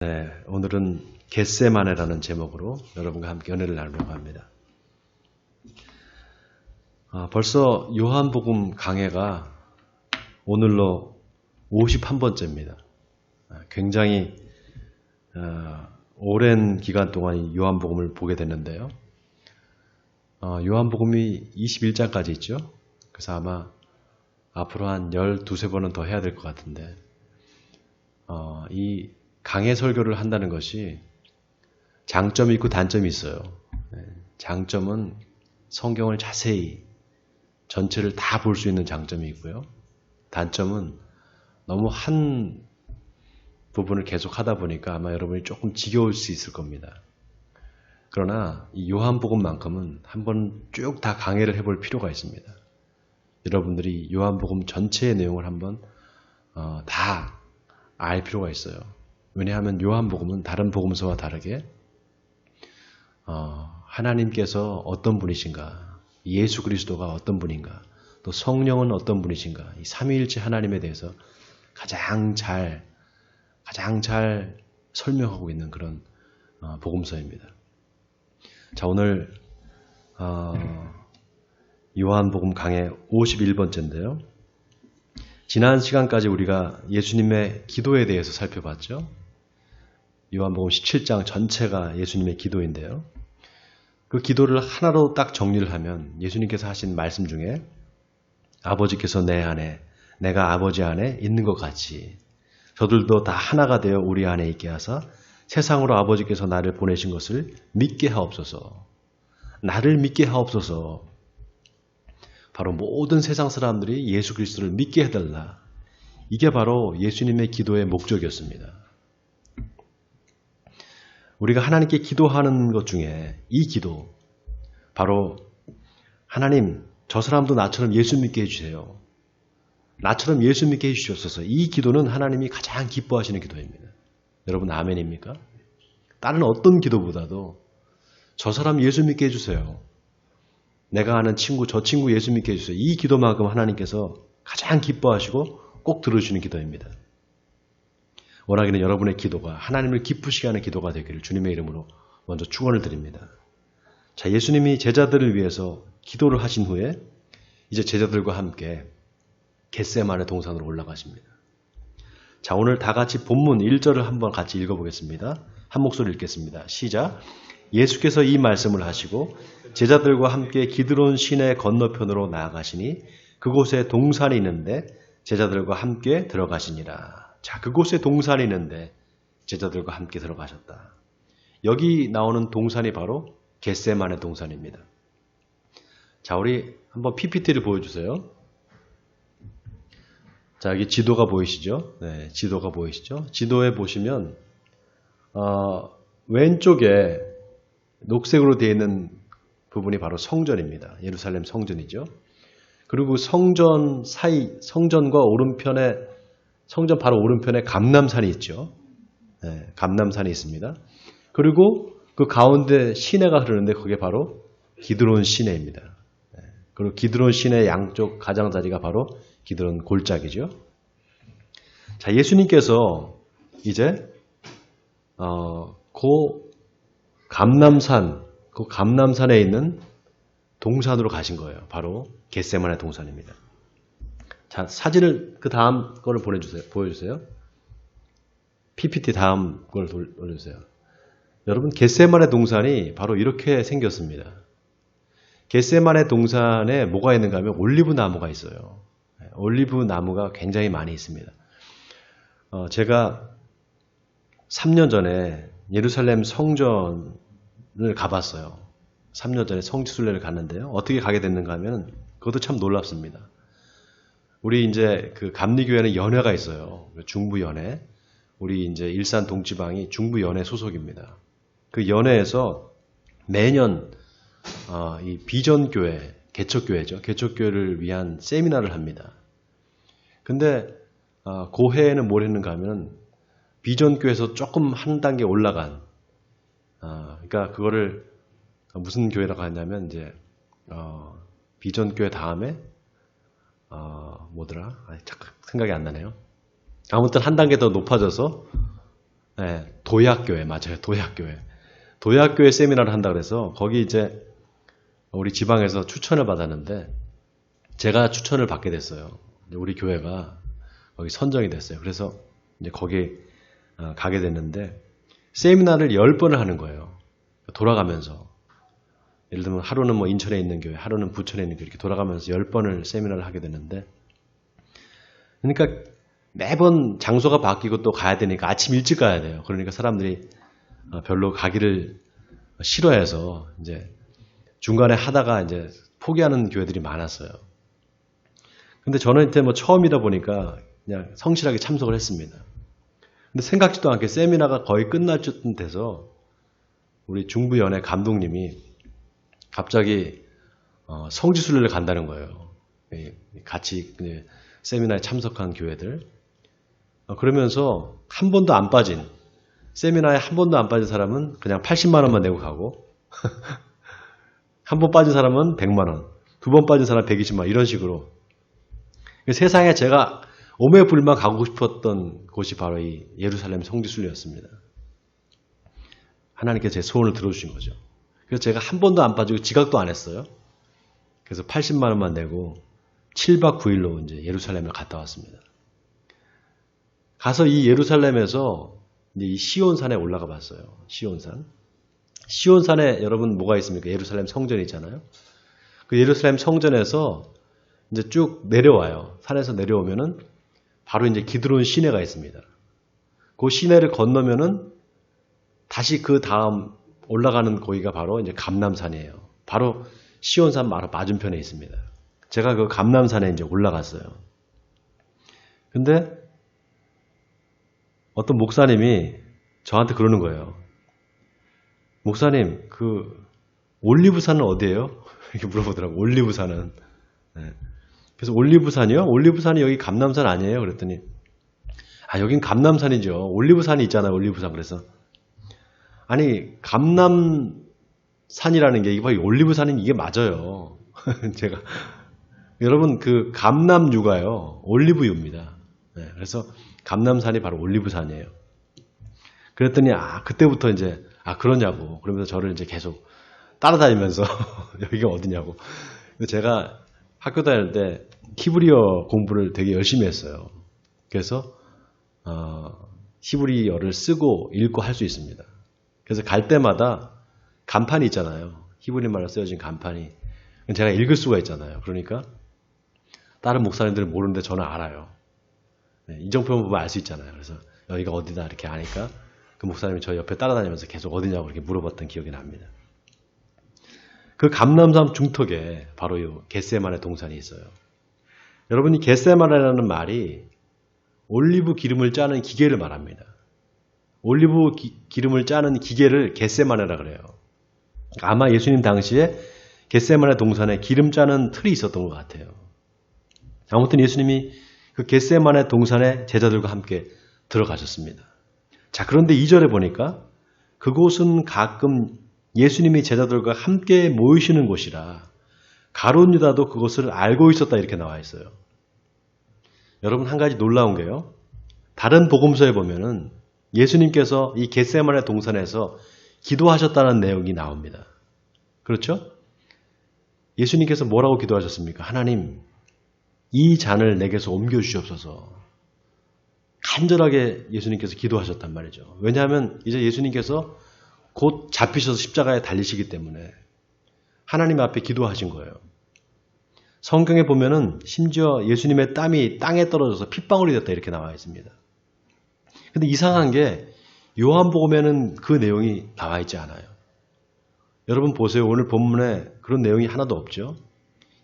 네, 오늘은 겟세마네라는 제목으로 여러분과 함께 은혜를 나누려고 합니다. 벌써 요한복음 강해가 오늘로 51번째입니다. 굉장히 오랜 기간 동안 이 요한복음을 보게 됐는데요. 요한복음이 21장까지 있죠. 그래서 아마 앞으로 한 12~13번은 더 해야 될 것 같은데 이 강해 설교를 한다는 것이 장점이 있고 단점이 있어요. 장점은 성경을 자세히 전체를 다 볼 수 있는 장점이 있고요. 단점은 너무 한 부분을 계속 하다 보니까 아마 여러분이 조금 지겨울 수 있을 겁니다. 그러나 이 요한복음만큼은 한번 쭉 다 강해를 해볼 필요가 있습니다. 여러분들이 요한복음 전체의 내용을 한번 다 알 필요가 있어요. 왜냐하면 요한복음은 다른 복음서와 다르게 하나님께서 어떤 분이신가, 예수 그리스도가 어떤 분인가, 또 성령은 어떤 분이신가, 이 삼위일체 하나님에 대해서 가장 잘 설명하고 있는 그런 복음서입니다. 자, 오늘 요한복음 강해 51번째인데요. 지난 시간까지 우리가 예수님의 기도에 대해서 살펴봤죠. 요한복음 17장 전체가 예수님의 기도인데요. 그 기도를 하나로 딱 정리를 하면 예수님께서 하신 말씀 중에 아버지께서 내 안에, 내가 아버지 안에 있는 것 같이 저들도 다 하나가 되어 우리 안에 있게 하사 세상으로 아버지께서 나를 보내신 것을 믿게 하옵소서. 나를 믿게 하옵소서. 바로 모든 세상 사람들이 예수 그리스도를 믿게 해달라. 이게 바로 예수님의 기도의 목적이었습니다. 우리가 하나님께 기도하는 것 중에 이 기도, 바로 하나님, 저 사람도 나처럼 예수 믿게 해주세요. 나처럼 예수 믿게 해주시옵소서. 이 기도는 하나님이 가장 기뻐하시는 기도입니다. 여러분 아멘입니까? 다른 어떤 기도보다도 저 사람 예수 믿게 해주세요. 내가 아는 친구, 저 친구 예수 믿게 해주세요. 이 기도만큼 하나님께서 가장 기뻐하시고 꼭 들어주시는 기도입니다. 원하기는 여러분의 기도가 하나님을 기쁘시게 하는 기도가 되기를 주님의 이름으로 먼저 축원을 드립니다. 자, 예수님이 제자들을 위해서 기도를 하신 후에 이제 제자들과 함께 겟세마네 동산으로 올라가십니다. 자, 오늘 다 같이 본문 1절을 한번 같이 읽어보겠습니다. 한 목소리 읽겠습니다. 시작. 예수께서 이 말씀을 하시고 제자들과 함께 기드론 시내 건너편으로 나아가시니 그곳에 동산이 있는데 제자들과 함께 들어가시니라. 자, 그곳에 동산이 있는데 제자들과 함께 들어가셨다. 여기 나오는 동산이 바로 겟세마네 동산입니다. 자, 우리 한번 PPT를 보여주세요. 자, 여기 지도가 보이시죠? 네, 지도가 보이시죠? 지도에 보시면 왼쪽에 녹색으로 되어 있는 부분이 바로 성전입니다. 예루살렘 성전이죠. 그리고 성전 사이, 성전과 오른편에, 성전 바로 오른편에 감람산이 있죠. 네, 감람산이 있습니다. 그리고 그 가운데 시내가 흐르는데 그게 바로 기드론 시내입니다. 네, 그리고 기드론 시내 양쪽 가장자리가 바로 기드론 골짜기죠. 자, 예수님께서 이제 그 감람산에 있는 동산으로 가신 거예요. 바로 겟세마네 동산입니다. 자, 사진을 그 다음 거를 보여주세요. PPT 다음 걸 올려주세요. 여러분, 겟세마네 동산이 바로 이렇게 생겼습니다. 겟세마네 동산에 뭐가 있는가 하면 올리브 나무가 있어요. 올리브 나무가 굉장히 많이 있습니다. 제가 3년 전에 예루살렘 성전을 가봤어요. 3년 전에 성지순례를 갔는데요. 어떻게 가게 됐는가 하면 그것도 참 놀랍습니다. 우리 이제 그 감리교회는 연회가 있어요. 중부연회. 우리 이제 일산 동지방이 중부연회 소속입니다. 그 연회에서 매년 이 비전교회, 개척교회죠. 개척교회를 위한 세미나를 합니다. 근데 그 해에는 뭘 했는가 하면 비전교회에서 조금 한 단계 올라간, 그러니까 그거를 무슨 교회라고 하냐면 이제 비전교회 다음에 뭐더라? 잠깐 생각이 안 나네요. 아무튼 한 단계 더 높아져서 네, 도약교회 맞아요. 도약교회. 도약교회 세미나를 한다 그래서 거기 이제 우리 지방에서 추천을 받았는데 제가 추천을 받게 됐어요. 우리 교회가 거기 선정이 됐어요. 그래서 이제 거기 가게 됐는데 세미나를 10번을 하는 거예요. 돌아가면서. 예를 들면 하루는 뭐 인천에 있는 교회, 하루는 부천에 있는 교회 이렇게 돌아가면서 10번을 세미나를 하게 됐는데 그러니까 매번 장소가 바뀌고 또 가야 되니까 아침 일찍 가야 돼요. 그러니까 사람들이 별로 가기를 싫어해서 이제 중간에 하다가 이제 포기하는 교회들이 많았어요. 근데 저는 이때 뭐 처음이다 보니까 그냥 성실하게 참석을 했습니다. 근데 생각지도 않게 세미나가 거의 끝날 쯤 돼서 우리 중부연회 감독님이 갑자기 성지순례를 간다는 거예요. 같이 세미나에 참석한 교회들. 그러면서 한 번도 안 빠진 세미나에 한 번도 안 빠진 사람은 그냥 80만 원만 내고 가고 한 번 빠진 사람은 100만 원, 두 번 빠진 사람은 120만 원 이런 식으로 세상에 제가 오매불만 가고 싶었던 곳이 바로 이 예루살렘 성지순례였습니다. 하나님께서 제 소원을 들어주신 거죠. 그래서 제가 한 번도 안 빠지고 지각도 안 했어요. 그래서 80만 원만 내고 7박 9일로 이제 예루살렘을 갔다 왔습니다. 가서 이 예루살렘에서 이제 이 시온산에 올라가 봤어요. 시온산. 시온산에 여러분 뭐가 있습니까? 예루살렘 성전이 있잖아요. 그 예루살렘 성전에서 이제 쭉 내려와요. 산에서 내려오면은 바로 이제 기드론 시내가 있습니다. 그 시내를 건너면은 다시 그 다음 올라가는 거기가 바로 이제 감람산이에요. 바로 시온산 바로 맞은편에 있습니다. 제가 그 감람산에 이제 올라갔어요. 근데 어떤 목사님이 저한테 그러는 거예요. 목사님, 그 올리브산은 어디예요? 이렇게 물어보더라고요. 올리브산은. 네. 그래서 올리브산이요? 올리브산이 여기 감람산 아니에요? 그랬더니 여긴 감람산이죠. 올리브산이 있잖아요. 올리브산. 그래서 아니 감람산이라는 게 이거 올리브산은 이게 맞아요. 제가 여러분 그 감람유가요. 올리브유입니다. 네. 그래서 감람산이 바로 올리브산이에요. 그랬더니 그때부터 이제 그러냐고 그러면서 저를 이제 계속 따라다니면서 여기가 어디냐고. 제가 학교 다닐 때 히브리어 공부를 되게 열심히 했어요. 그래서 히브리어를 쓰고 읽고 할 수 있습니다. 그래서 갈 때마다 간판이 있잖아요. 히브리말로 쓰여진 간판이. 제가 읽을 수가 있잖아요. 그러니까 다른 목사님들은 모르는데 저는 알아요. 이정표만 보면 알 수 있잖아요. 그래서 여기가 어디다 이렇게 아니까 그 목사님이 저 옆에 따라다니면서 계속 어디냐고 이렇게 물어봤던 기억이 납니다. 그 감람산 중턱에 바로 이 겟세마네 동산이 있어요. 여러분 이 겟세마네라는 말이 올리브 기름을 짜는 기계를 말합니다. 올리브 기름을 짜는 기계를 겟세마네라 그래요. 아마 예수님 당시에 겟세마네 동산에 기름 짜는 틀이 있었던 것 같아요. 아무튼 예수님이 그 겟세마네 동산에 제자들과 함께 들어가셨습니다. 자, 그런데 2절에 보니까 그곳은 가끔 예수님이 제자들과 함께 모이시는 곳이라 가룟 유다도 그것을 알고 있었다 이렇게 나와 있어요. 여러분 한 가지 놀라운 게요. 다른 복음서에 보면은 예수님께서 이 겟세마네 동산에서 기도하셨다는 내용이 나옵니다. 그렇죠? 예수님께서 뭐라고 기도하셨습니까? 하나님, 이 잔을 내게서 옮겨주시옵소서. 간절하게 예수님께서 기도하셨단 말이죠. 왜냐하면 이제 예수님께서 곧 잡히셔서 십자가에 달리시기 때문에 하나님 앞에 기도하신 거예요. 성경에 보면은 심지어 예수님의 땀이 땅에 떨어져서 핏방울이 됐다 이렇게 나와 있습니다. 근데 이상한 게 요한복음에는 그 내용이 나와 있지 않아요. 여러분 보세요. 오늘 본문에 그런 내용이 하나도 없죠.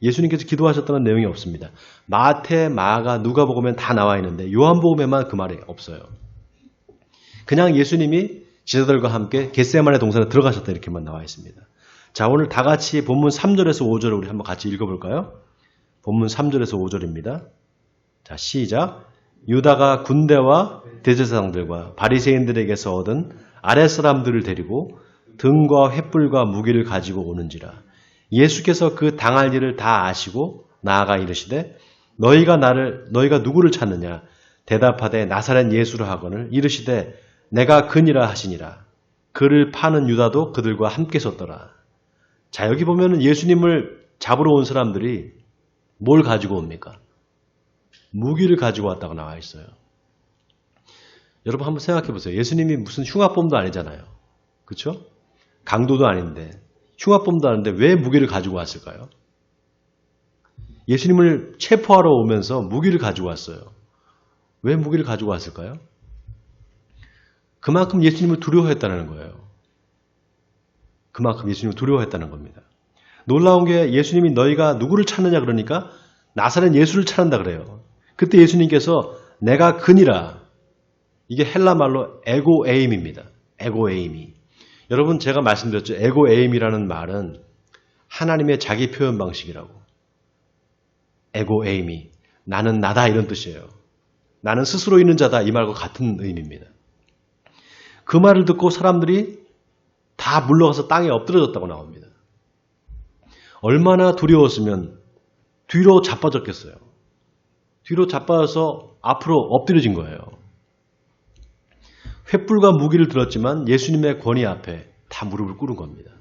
예수님께서 기도하셨다는 내용이 없습니다. 마태, 마가, 누가복음엔 다 나와 있는데 요한복음에만 그 말이 없어요. 그냥 예수님이 제자들과 함께 겟세마네 동산에 들어가셨다 이렇게만 나와 있습니다. 자, 오늘 다 같이 본문 3절에서 5절을 우리 한번 같이 읽어볼까요? 본문 3절에서 5절입니다. 자, 시작. 유다가 군대와 대제사장들과 바리새인들에게서 얻은 아랫사람들을 데리고 등과 횃불과 무기를 가지고 오는지라. 예수께서 그 당할 일을 다 아시고 나아가 이르시되 너희가 누구를 찾느냐? 대답하되 나사렛 예수라 하거늘 이르시되 내가 그니라 하시니라. 그를 파는 유다도 그들과 함께 섰더라. 자, 여기 보면은 예수님을 잡으러 온 사람들이 뭘 가지고 옵니까? 무기를 가지고 왔다고 나와 있어요. 여러분 한번 생각해 보세요. 예수님이 무슨 흉악범도 아니잖아요. 그렇죠? 강도도 아닌데 흉악범도 아닌데 왜 무기를 가지고 왔을까요? 예수님을 체포하러 오면서 무기를 가지고 왔어요. 왜 무기를 가지고 왔을까요? 그만큼 예수님을 두려워했다는 거예요. 그만큼 예수님을 두려워했다는 겁니다. 놀라운 게 예수님이 너희가 누구를 찾느냐 그러니까 나사렛 예수를 찾는다 그래요. 그때 예수님께서 내가 그니라. 이게 헬라 말로 에고에임입니다. 에고에임이. 여러분 제가 말씀드렸죠. 에고에임이라는 말은 하나님의 자기 표현 방식이라고. 에고에임이. 나는 나다 이런 뜻이에요. 나는 스스로 있는 자다 이 말과 같은 의미입니다. 그 말을 듣고 사람들이 다 물러가서 땅에 엎드려졌다고 나옵니다. 얼마나 두려웠으면 뒤로 자빠졌겠어요. 뒤로 자빠져서 앞으로 엎드려진 거예요. 횃불과 무기를 들었지만 예수님의 권위 앞에 다 무릎을 꿇은 겁니다.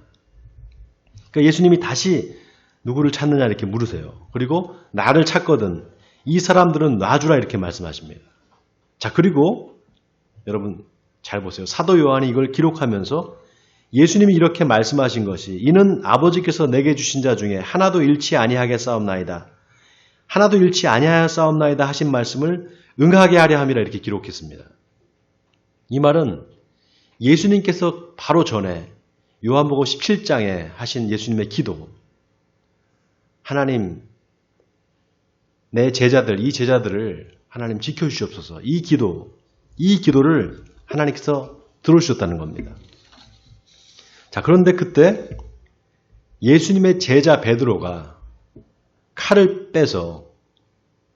그러니까 예수님이 다시 누구를 찾느냐 이렇게 물으세요. 그리고 나를 찾거든 이 사람들은 놔주라 이렇게 말씀하십니다. 자, 그리고 여러분 잘 보세요. 사도 요한이 이걸 기록하면서 예수님이 이렇게 말씀하신 것이 이는 아버지께서 내게 주신 자 중에 하나도 잃지 아니하게 싸움나이다. 하나도 잃지 아니하여 싸움나이다 하신 말씀을 응하게 하려 함이라 이렇게 기록했습니다. 이 말은 예수님께서 바로 전에 요한복음 17장에 하신 예수님의 기도 하나님 내 제자들 이 제자들을 하나님 지켜주시옵소서 이 기도를 하나님께서 들어주셨다는 겁니다. 자, 그런데 그때 예수님의 제자 베드로가 칼을 빼서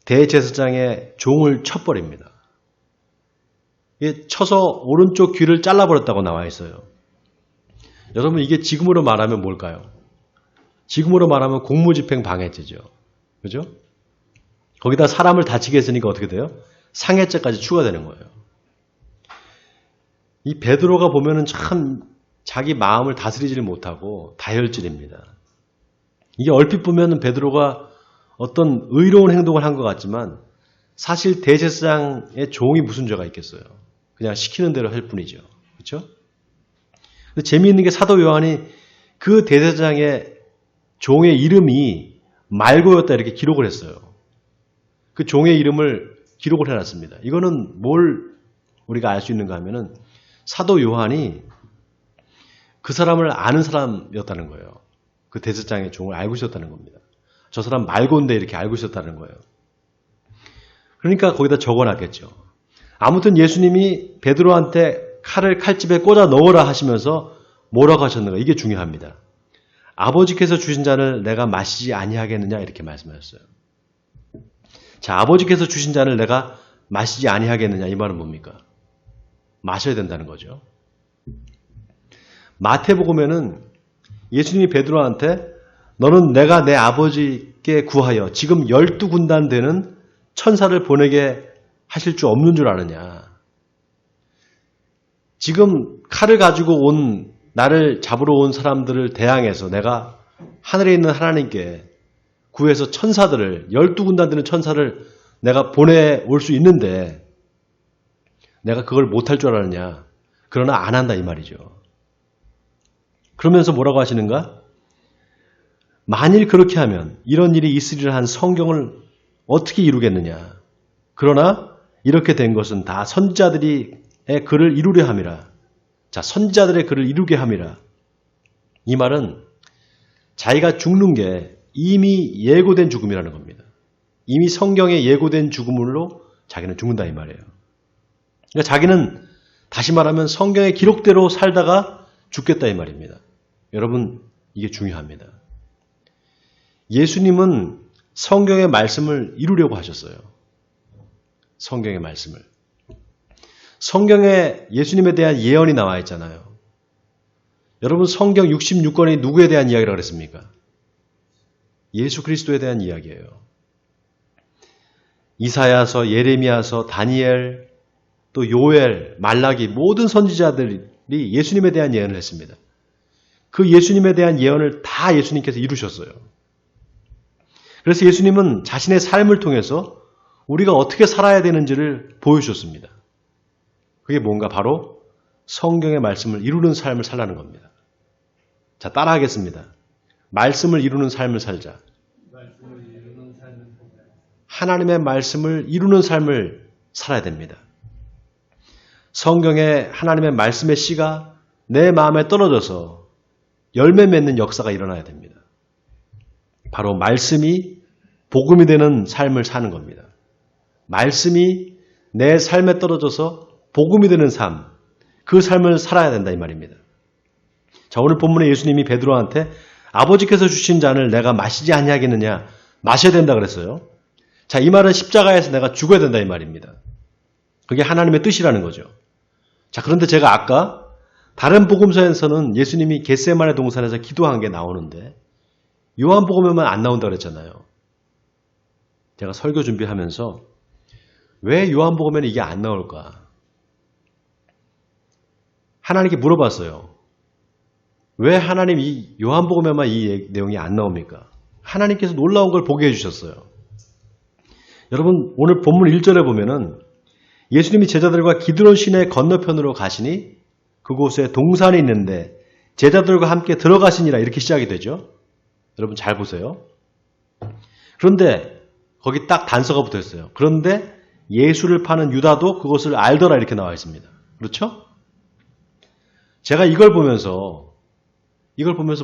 대제사장의 종을 쳐버립니다. 쳐서 오른쪽 귀를 잘라버렸다고 나와 있어요. 여러분 이게 지금으로 말하면 뭘까요? 지금으로 말하면 공무집행 방해죄죠. 그죠? 거기다 사람을 다치게 했으니까 어떻게 돼요? 상해죄까지 추가되는 거예요. 이 베드로가 보면은 참 자기 마음을 다스리지를 못하고 다혈질입니다. 이게 얼핏 보면 베드로가 어떤 의로운 행동을 한 것 같지만 사실 대제사장의 종이 무슨 죄가 있겠어요. 그냥 시키는 대로 할 뿐이죠. 그렇죠? 근데 재미있는 게 사도 요한이 그 대제사장의 종의 이름이 말고였다 이렇게 기록을 했어요. 그 종의 이름을 기록을 해놨습니다. 이거는 뭘 우리가 알 수 있는가 하면은 사도 요한이 그 사람을 아는 사람이었다는 거예요. 그 대제사장의 종을 알고 있었다는 겁니다. 저 사람 말고인데 이렇게 알고 있었다는 거예요. 그러니까 거기다 적어놨겠죠. 아무튼 예수님이 베드로한테 칼을 칼집에 꽂아 넣어라 하시면서 뭐라고 하셨는가? 이게 중요합니다. 아버지께서 주신 잔을 내가 마시지 아니하겠느냐 이렇게 말씀하셨어요. 자, 아버지께서 주신 잔을 내가 마시지 아니하겠느냐 이 말은 뭡니까? 마셔야 된다는 거죠. 마태복음에는 예수님이 베드로한테 너는 내가 내 아버지께 구하여 지금 12군단 되는 천사를 보내게 하실 줄 없는 줄 아느냐. 지금 칼을 가지고 온 나를 잡으러 온 사람들을 대항해서 내가 하늘에 있는 하나님께 구해서 천사들을 12군단 되는 천사를 내가 보내올 수 있는데 내가 그걸 못할 줄 알았느냐. 그러나 안 한다 이 말이죠. 그러면서 뭐라고 하시는가? 만일 그렇게 하면 이런 일이 있으리라 한 성경을 어떻게 이루겠느냐. 그러나 이렇게 된 것은 다 선지자들의 글을 이루려 함이라. 자, 선지자들의 글을 이루게 함이라. 이 말은 자기가 죽는 게 이미 예고된 죽음이라는 겁니다. 이미 성경에 예고된 죽음으로 자기는 죽는다 이 말이에요. 그러니까 자기는 다시 말하면 성경의 기록대로 살다가 죽겠다 이 말입니다. 여러분 이게 중요합니다. 예수님은 성경의 말씀을 이루려고 하셨어요. 성경의 말씀을. 성경에 예수님에 대한 예언이 나와 있잖아요. 여러분 성경 66권이 누구에 대한 이야기라고 그랬습니까? 예수 그리스도에 대한 이야기예요. 이사야서, 예레미야서, 다니엘, 또 요엘, 말라기 모든 선지자들이 예수님에 대한 예언을 했습니다. 그 예수님에 대한 예언을 다 예수님께서 이루셨어요. 그래서 예수님은 자신의 삶을 통해서 우리가 어떻게 살아야 되는지를 보여주셨습니다. 그게 뭔가 바로 성경의 말씀을 이루는 삶을 살라는 겁니다. 자, 따라하겠습니다. 말씀을 이루는 삶을 살자. 하나님의 말씀을 이루는 삶을 살아야 됩니다. 성경에 하나님의 말씀의 씨가 내 마음에 떨어져서 열매 맺는 역사가 일어나야 됩니다. 바로 말씀이 복음이 되는 삶을 사는 겁니다. 말씀이 내 삶에 떨어져서 복음이 되는 삶, 그 삶을 살아야 된다 이 말입니다. 자, 오늘 본문에 예수님이 베드로한테 아버지께서 주신 잔을 내가 마시지 아니하겠느냐, 마셔야 된다 그랬어요. 자, 이 말은 십자가에서 내가 죽어야 된다 이 말입니다. 그게 하나님의 뜻이라는 거죠. 자, 그런데 제가 아까 다른 복음서에서는 예수님이 겟세마네 동산에서 기도한 게 나오는데 요한복음에만 안 나온다 그랬잖아요. 제가 설교 준비하면서 왜 요한복음에는 이게 안 나올까? 하나님께 물어봤어요. 왜 하나님 이 요한복음에만 이 내용이 안 나옵니까? 하나님께서 놀라운 걸 보게 해주셨어요. 여러분 오늘 본문 1절에 보면은 예수님이 제자들과 기드론 시내 건너편으로 가시니 그곳에 동산이 있는데 제자들과 함께 들어가시니라 이렇게 시작이 되죠. 여러분 잘 보세요. 그런데 거기 딱 단서가 붙어 있어요. 그런데 예수를 파는 유다도 그것을 알더라 이렇게 나와 있습니다. 그렇죠? 제가 이걸 보면서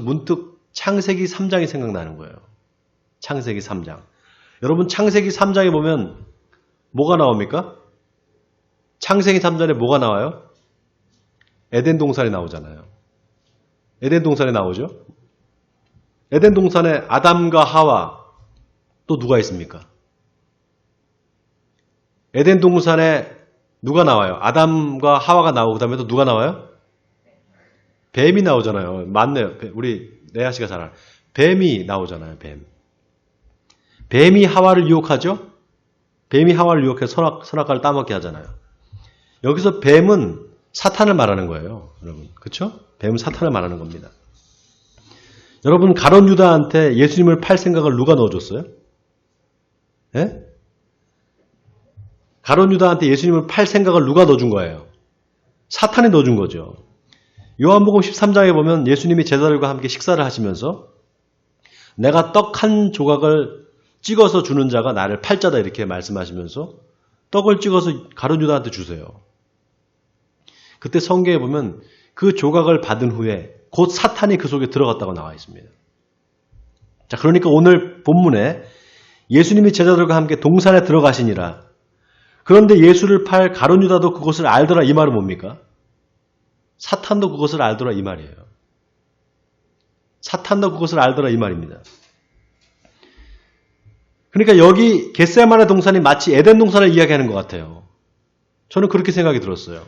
문득 창세기 3장이 생각나는 거예요. 창세기 3장. 여러분 창세기 3장에 보면 뭐가 나옵니까? 창세기 3장에 뭐가 나와요? 에덴 동산이 나오잖아요. 에덴 동산에 나오죠? 에덴 동산에 아담과 하와 또 누가 있습니까? 에덴 동산에 누가 나와요? 아담과 하와가 나오고 그다음에 또 누가 나와요? 뱀이 나오잖아요. 맞네요. 우리 레아 씨가 잘 알아요. 뱀이 나오잖아요. 뱀이 하와를 유혹하죠? 뱀이 하와를 유혹해서 선악과를 따먹게 하잖아요. 여기서 뱀은 사탄을 말하는 거예요. 여러분. 그렇죠? 뱀은 사탄을 말하는 겁니다. 여러분 가룟 유다한테 예수님을 팔 생각을 누가 넣어줬어요? 예? 가룟 유다한테 예수님을 팔 생각을 누가 넣어준 거예요? 사탄이 넣어준 거죠. 요한복음 13장에 보면 예수님이 제자들과 함께 식사를 하시면서 내가 떡 한 조각을 찍어서 주는 자가 나를 팔자다 이렇게 말씀하시면서 떡을 찍어서 가룟 유다한테 주세요. 그때 성경에 보면 그 조각을 받은 후에 곧 사탄이 그 속에 들어갔다고 나와 있습니다. 자, 그러니까 오늘 본문에 예수님이 제자들과 함께 동산에 들어가시니라. 그런데 예수를 팔 가룟 유다도 그것을 알더라 이 말은 뭡니까? 사탄도 그것을 알더라 이 말이에요. 사탄도 그것을 알더라 이 말입니다. 그러니까 여기 겟세마네 동산이 마치 에덴 동산을 이야기하는 것 같아요. 저는 그렇게 생각이 들었어요.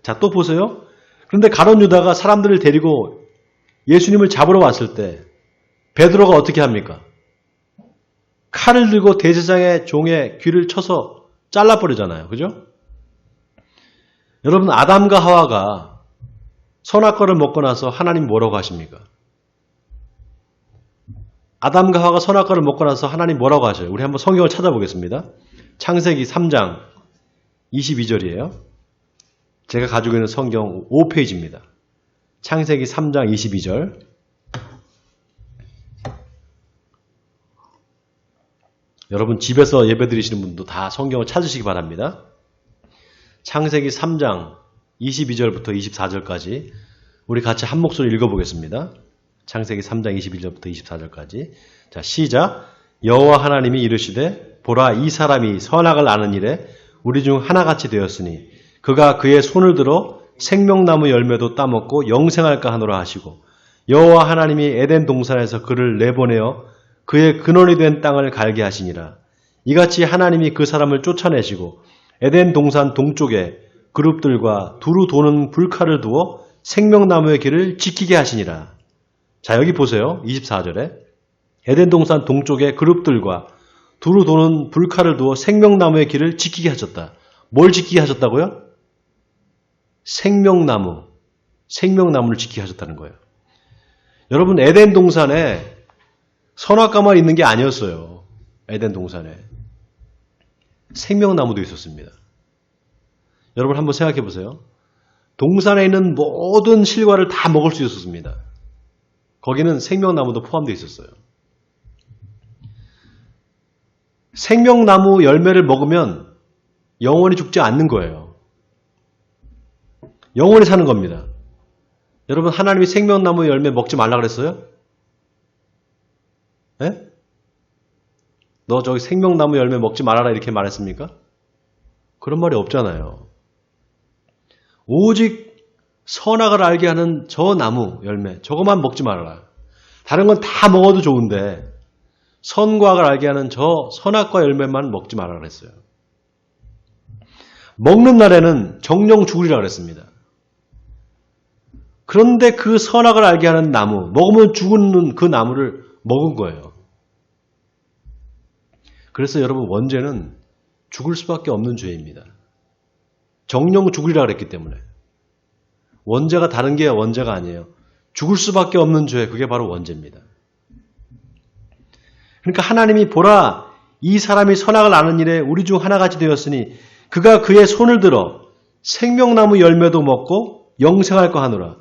자, 또 보세요. 그런데 가룟 유다가 사람들을 데리고 예수님을 잡으러 왔을 때 베드로가 어떻게 합니까? 칼을 들고 대제사장의 종의 귀를 쳐서 잘라버리잖아요. 그죠? 여러분 아담과 하와가 선악과를 먹고 나서 하나님 뭐라고 하십니까? 아담과 하와가 선악과를 먹고 나서 하나님 뭐라고 하셔요? 우리 한번 성경을 찾아보겠습니다. 창세기 3장 22절이에요. 제가 가지고 있는 성경 5페이지입니다. 창세기 3장 22절. 여러분 집에서 예배 드리시는 분도 다 성경을 찾으시기 바랍니다. 창세기 3장 22절부터 24절까지 우리 같이 한 목소리 읽어보겠습니다. 창세기 3장 21절부터 24절까지. 자, 시작. 여호와 하나님이 이르시되 보라 이 사람이 선악을 아는 일에 우리 중 하나같이 되었으니 그가 그의 손을 들어 생명나무 열매도 따먹고 영생할까 하노라 하시고 여호와 하나님이 에덴 동산에서 그를 내보내어 그의 근원이 된 땅을 갈게 하시니라. 이같이 하나님이 그 사람을 쫓아내시고 에덴 동산 동쪽에 그룹들과 두루 도는 불칼을 두어 생명나무의 길을 지키게 하시니라. 자, 여기 보세요. 24절에 에덴 동산 동쪽에 그룹들과 두루 도는 불칼을 두어 생명나무의 길을 지키게 하셨다. 뭘 지키게 하셨다고요? 생명나무. 생명나무를 지키게 하셨다는 거예요. 여러분, 에덴 동산에 선악과만 있는 게 아니었어요. 에덴 동산에. 생명나무도 있었습니다. 여러분 한번 생각해 보세요. 동산에 있는 모든 실과를 다 먹을 수 있었습니다. 거기는 생명나무도 포함되어 있었어요. 생명나무 열매를 먹으면 영원히 죽지 않는 거예요. 영원히 사는 겁니다. 여러분, 하나님이 생명나무 열매 먹지 말라 그랬어요? 예? 너 저기 생명나무 열매 먹지 말아라 이렇게 말했습니까? 그런 말이 없잖아요. 오직 선악을 알게 하는 저 나무 열매, 저것만 먹지 말아라. 다른 건 다 먹어도 좋은데 선과 악을 알게 하는 저 선악과 열매만 먹지 말아라 그랬어요. 먹는 날에는 정령 죽으리라 그랬습니다. 그런데 그 선악을 알게 하는 나무, 먹으면 죽는 그 나무를 먹은 거예요. 그래서 여러분, 원죄는 죽을 수밖에 없는 죄입니다. 정령 죽으리라 그랬기 때문에. 원죄가 다른 게 원죄가 아니에요. 죽을 수밖에 없는 죄, 그게 바로 원죄입니다. 그러니까 하나님이 보라, 이 사람이 선악을 아는 일에 우리 중 하나같이 되었으니 그가 그의 손을 들어 생명나무 열매도 먹고 영생할 거 하노라.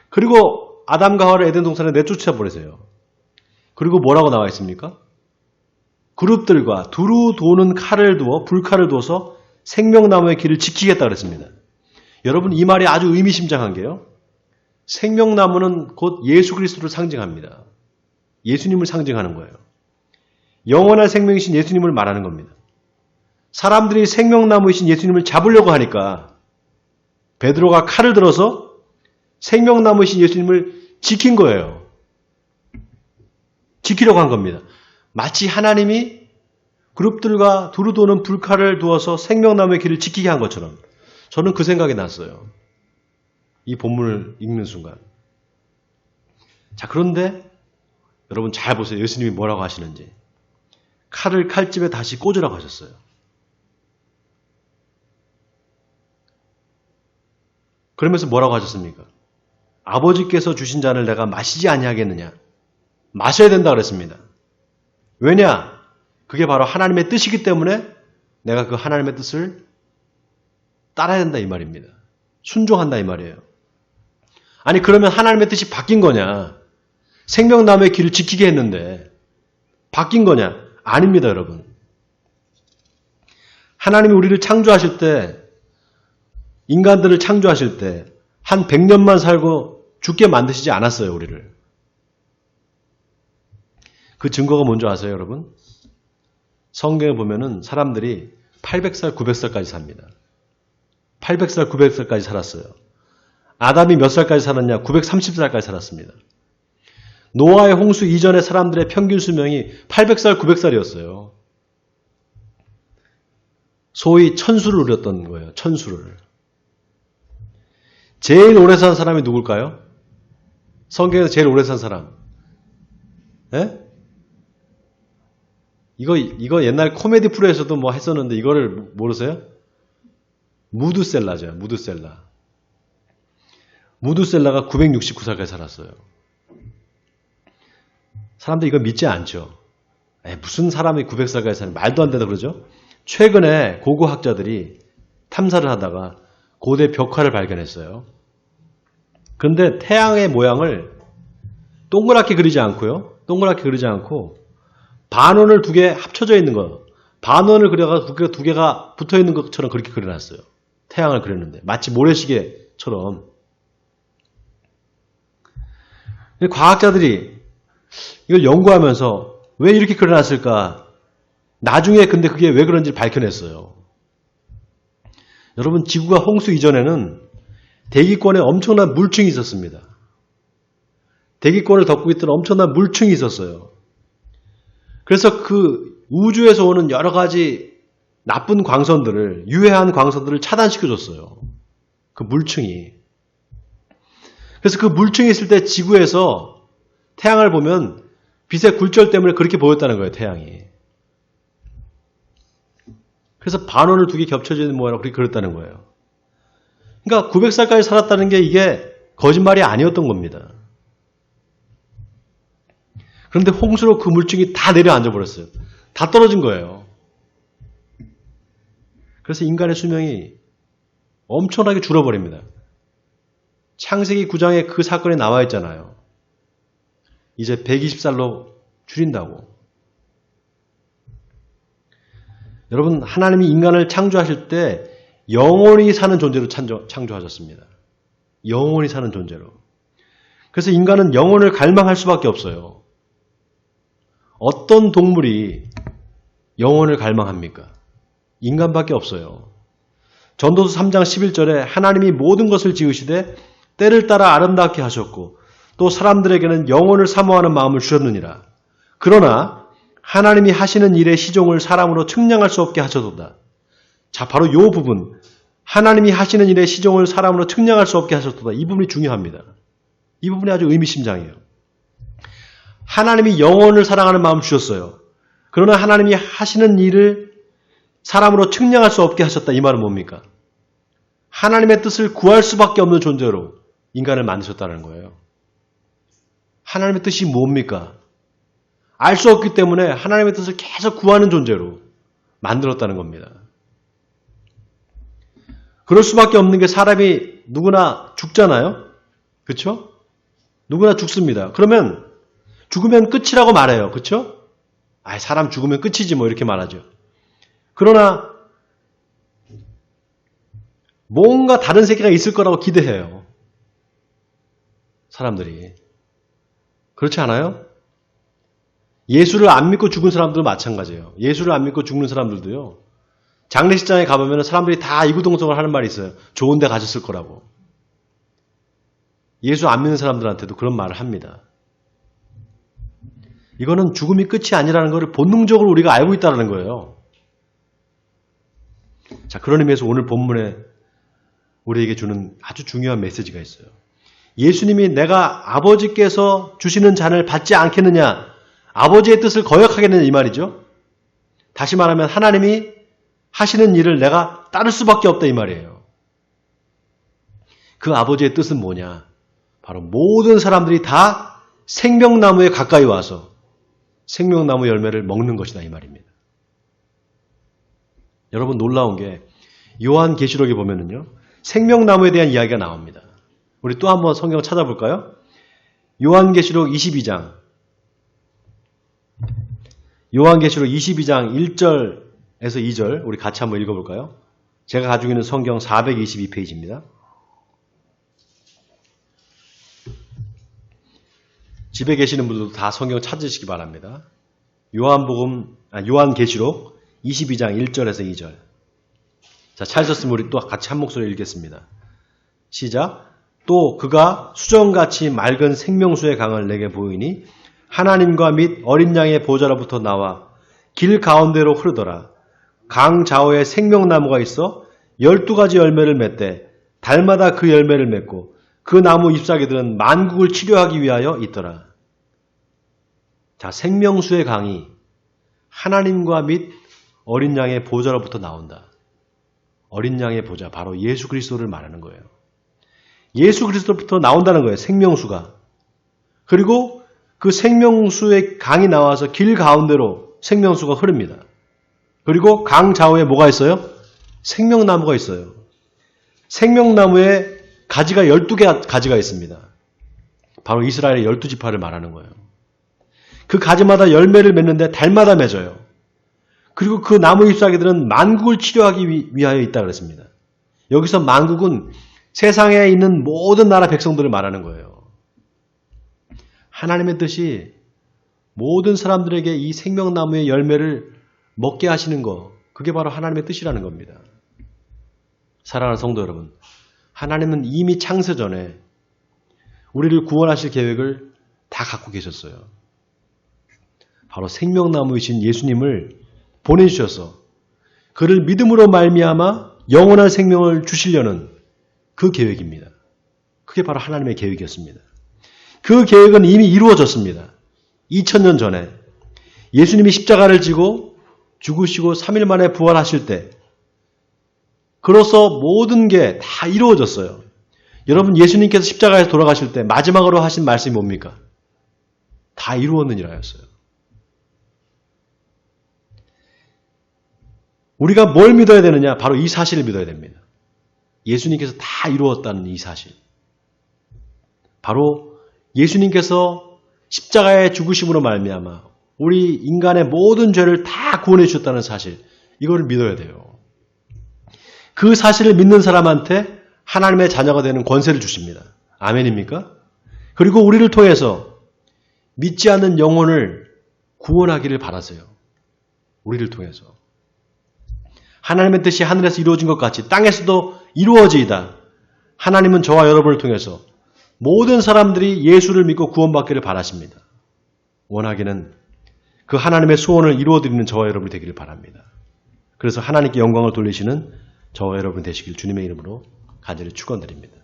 그리고 아담과 하와를 에덴 동산에 내쫓아 버리세요. 그리고 뭐라고 나와 있습니까? 그룹들과 두루 도는 칼을 두어 불칼을 두어서 생명나무의 길을 지키겠다 그랬습니다. 여러분, 이 말이 아주 의미심장한 게요. 생명나무는 곧 예수 그리스도를 상징합니다. 예수님을 상징하는 거예요. 영원한 생명이신 예수님을 말하는 겁니다. 사람들이 생명나무이신 예수님을 잡으려고 하니까 베드로가 칼을 들어서 생명나무이신 예수님을 지킨 거예요. 지키려고 한 겁니다. 마치 하나님이 그룹들과 두루 도는 불칼을 두어서 생명나무의 길을 지키게 한 것처럼 저는 그 생각이 났어요. 이 본문을 읽는 순간. 자, 그런데 여러분 잘 보세요. 예수님이 뭐라고 하시는지. 칼을 칼집에 다시 꽂으라고 하셨어요. 그러면서 뭐라고 하셨습니까? 아버지께서 주신 잔을 내가 마시지 아니하겠느냐? 마셔야 된다 그랬습니다. 왜냐? 그게 바로 하나님의 뜻이기 때문에 내가 그 하나님의 뜻을 따라야 된다 이 말입니다. 순종한다 이 말이에요. 아니 그러면 하나님의 뜻이 바뀐 거냐? 생명나무의 길을 지키게 했는데 바뀐 거냐? 아닙니다 여러분. 하나님이 우리를 창조하실 때, 인간들을 창조하실 때 한 100년만 살고 죽게 만드시지 않았어요 우리를. 그 증거가 뭔지 아세요 여러분? 성경에 보면은 사람들이 800살, 900살까지 삽니다. 800살, 900살까지 살았어요. 아담이 몇 살까지 살았냐? 930살까지 살았습니다. 노아의 홍수 이전의 사람들의 평균 수명이 800살, 900살이었어요. 소위 천수를 누렸던 거예요. 천수를. 제일 오래 산 사람이 누굴까요? 성경에서 제일 오래 산 사람. 예? 이거 옛날 코미디 프로에서도 뭐 했었는데 이거를 모르세요? 무드셀라죠. 무드셀라. 무드셀라가 969살까지 살았어요. 사람들이 이거 믿지 않죠. 무슨 사람이 900살까지 사는 말도 안 된다 그러죠. 최근에 고고학자들이 탐사를 하다가 고대 벽화를 발견했어요. 그런데 태양의 모양을 동그랗게 그리지 않고요. 동그랗게 그리지 않고 반원을 두 개 합쳐져 있는 거. 반원을 그려서 두 개가 붙어 있는 것처럼 그렇게 그려놨어요. 태양을 그렸는데 마치 모래시계처럼. 과학자들이 이걸 연구하면서 왜 이렇게 그려놨을까? 나중에 근데 그게 왜 그런지 밝혀냈어요. 여러분, 지구가 홍수 이전에는 대기권에 엄청난 물층이 있었습니다. 대기권을 덮고 있던 엄청난 물층이 있었어요. 그래서 그 우주에서 오는 여러 가지 나쁜 광선들을, 유해한 광선들을 차단시켜줬어요. 그 물층이. 그래서 그 물층이 있을 때 지구에서 태양을 보면 빛의 굴절 때문에 그렇게 보였다는 거예요, 태양이. 그래서 반원을 두 개 겹쳐지는 모양으로 그렇게 그렸다는 거예요. 그러니까 900살까지 살았다는 게 이게 거짓말이 아니었던 겁니다. 그런데 홍수로 그 물증이 다 내려앉아 버렸어요. 다 떨어진 거예요. 그래서 인간의 수명이 엄청나게 줄어버립니다. 창세기 9장에 그 사건이 나와 있잖아요. 이제 120살로 줄인다고. 여러분, 하나님이 인간을 창조하실 때 영원히 사는 존재로 창조하셨습니다. 영원히 사는 존재로. 그래서 인간은 영혼을 갈망할 수밖에 없어요. 어떤 동물이 영혼을 갈망합니까? 인간밖에 없어요. 전도서 3장 11절에 하나님이 모든 것을 지으시되 때를 따라 아름답게 하셨고 또 사람들에게는 영혼을 사모하는 마음을 주셨느니라. 그러나 하나님이 하시는 일의 시종을 사람으로 측량할 수 없게 하셨도다. 자, 바로 이 부분. 하나님이 하시는 일의 시종을 사람으로 측량할 수 없게 하셨도다. 이 부분이 중요합니다. 이 부분이 아주 의미심장해요. 하나님이 영혼을 사랑하는 마음을 주셨어요. 그러나 하나님이 하시는 일을 사람으로 측량할 수 없게 하셨다. 이 말은 뭡니까? 하나님의 뜻을 구할 수밖에 없는 존재로 인간을 만드셨다는 거예요. 하나님의 뜻이 뭡니까? 알 수 없기 때문에 하나님의 뜻을 계속 구하는 존재로 만들었다는 겁니다. 그럴 수밖에 없는 게 사람이 누구나 죽잖아요. 그렇죠? 누구나 죽습니다. 그러면 죽으면 끝이라고 말해요. 그렇죠? 사람 죽으면 끝이지 뭐 이렇게 말하죠. 그러나 뭔가 다른 세계가 있을 거라고 기대해요. 사람들이. 그렇지 않아요? 예수를 안 믿고 죽은 사람들도 마찬가지예요. 예수를 안 믿고 죽는 사람들도요. 장례식장에 가보면 사람들이 다 이구동성을 하는 말이 있어요. 좋은 데 가셨을 거라고. 예수 안 믿는 사람들한테도 그런 말을 합니다. 이거는 죽음이 끝이 아니라는 것을 본능적으로 우리가 알고 있다는 거예요. 자, 그런 의미에서 오늘 본문에 우리에게 주는 아주 중요한 메시지가 있어요. 예수님이 내가 아버지께서 주시는 잔을 받지 않겠느냐, 아버지의 뜻을 거역하겠느냐 이 말이죠. 다시 말하면 하나님이 하시는 일을 내가 따를 수밖에 없다 이 말이에요. 그 아버지의 뜻은 뭐냐? 바로 모든 사람들이 다 생명나무에 가까이 와서 생명나무 열매를 먹는 것이다 이 말입니다. 여러분 놀라운 게 요한계시록에 보면은요. 생명나무에 대한 이야기가 나옵니다. 우리 또 한번 성경 찾아볼까요? 요한계시록 22장. 요한계시록 22장 1절에서 2절 우리 같이 한번 읽어볼까요? 제가 가지고 있는 성경 422페이지입니다. 집에 계시는 분들도 다 성경 찾으시기 바랍니다. 요한계시록 22장 1절에서 2절. 자, 찾으셨으면 우리 또 같이 한 목소리 읽겠습니다. 시작. 또 그가 수정같이 맑은 생명수의 강을 내게 보이니 하나님과 및 어린 양의 보좌로부터 나와 길 가운데로 흐르더라. 강 좌우에 생명나무가 있어 12가지 열매를 맺되 달마다 그 열매를 맺고 그 나무 잎사귀들은 만국을 치료하기 위하여 있더라. 자, 생명수의 강이 하나님과 및 어린 양의 보좌로부터 나온다. 어린 양의 보좌, 바로 예수 그리스도를 말하는 거예요. 예수 그리스도부터 나온다는 거예요. 생명수가. 그리고 그 생명수의 강이 나와서 길 가운데로 생명수가 흐릅니다. 그리고 강 좌우에 뭐가 있어요? 생명나무가 있어요. 생명나무에 가지가 12개 가지가 있습니다. 바로 이스라엘의 12지파를 말하는 거예요. 그 가지마다 열매를 맺는데 달마다 맺어요. 그리고 그 나무 잎사귀들은 만국을 치료하기 위하여 있다 그랬습니다. 여기서 만국은 세상에 있는 모든 나라 백성들을 말하는 거예요. 하나님의 뜻이 모든 사람들에게 이 생명나무의 열매를 먹게 하시는 거, 그게 바로 하나님의 뜻이라는 겁니다. 사랑하는 성도 여러분, 하나님은 이미 창세 전에 우리를 구원하실 계획을 다 갖고 계셨어요. 바로 생명나무이신 예수님을 보내주셔서 그를 믿음으로 말미암아 영원한 생명을 주시려는 그 계획입니다. 그게 바로 하나님의 계획이었습니다. 그 계획은 이미 이루어졌습니다. 2000년 전에 예수님이 십자가를 지고 죽으시고 3일 만에 부활하실 때 그로써 모든 게 다 이루어졌어요. 여러분 예수님께서 십자가에서 돌아가실 때 마지막으로 하신 말씀이 뭡니까? 다 이루었느니라 였어요. 우리가 뭘 믿어야 되느냐? 바로 이 사실을 믿어야 됩니다. 예수님께서 다 이루었다는 이 사실. 바로 예수님께서 십자가의 죽으심으로 말미암아 우리 인간의 모든 죄를 다 구원해 주셨다는 사실. 이걸 믿어야 돼요. 그 사실을 믿는 사람한테 하나님의 자녀가 되는 권세를 주십니다. 아멘입니까? 그리고 우리를 통해서 믿지 않는 영혼을 구원하기를 바라세요. 우리를 통해서. 하나님의 뜻이 하늘에서 이루어진 것 같이 땅에서도 이루어지이다. 하나님은 저와 여러분을 통해서 모든 사람들이 예수를 믿고 구원받기를 바라십니다. 원하기는 그 하나님의 소원을 이루어드리는 저와 여러분이 되기를 바랍니다. 그래서 하나님께 영광을 돌리시는 저와 여러분 되시길 주님의 이름으로 간절히 축원드립니다.